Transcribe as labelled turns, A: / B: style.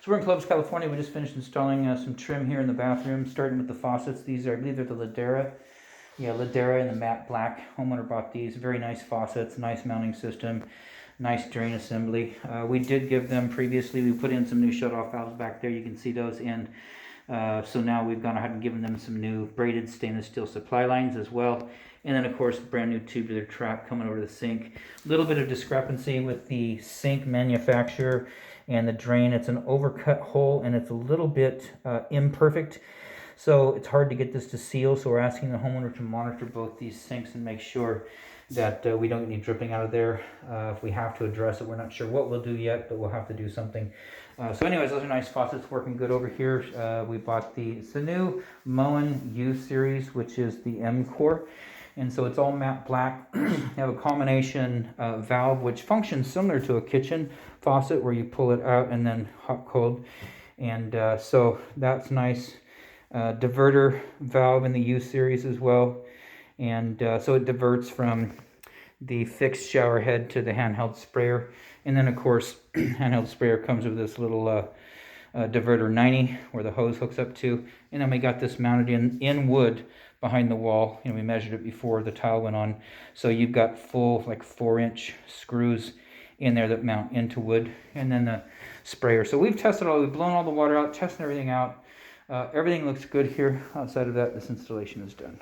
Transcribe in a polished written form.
A: So we're in Clovis, California. We just finished installing some trim here in the bathroom, starting with the faucets. These are, I believe they're the Ladera. Yeah, Ladera in the matte black. Homeowner bought these. Very nice faucets, nice mounting system, nice drain assembly. We did give them previously, we put in some new shutoff valves back there. You can see those in. So now we've gone ahead and given them some new braided stainless steel supply lines as well. And then of course, brand new tubular trap coming over the sink. A little bit of discrepancy with the sink manufacturer and the drain. It's an overcut hole and it's a little bit imperfect. So it's hard to get this to seal. So we're asking the homeowner to monitor both these sinks and make sure that we don't get any dripping out of there. If we have to address it, we're not sure what we'll do yet, but we'll have to do something. So anyways, those are nice faucets, working good over here. We bought it's the new Moen U series, which is the M-Core. And so it's all matte black. You have a combination valve, which functions similar to a kitchen faucet where you pull it out and then hot cold. And so that's nice. Diverter valve in the U series as well. And so it diverts from the fixed shower head to the handheld sprayer. And then of course, handheld sprayer comes with this little Diverter 90 where the hose hooks up to. And then we got this mounted in wood behind the wall. You know, we measured it before the tile went on. So you've got full like 4-inch screws in there that mount into wood. And then the sprayer. So we've tested we've blown all the water out, tested everything out. Everything looks good here. Outside of that, this installation is done.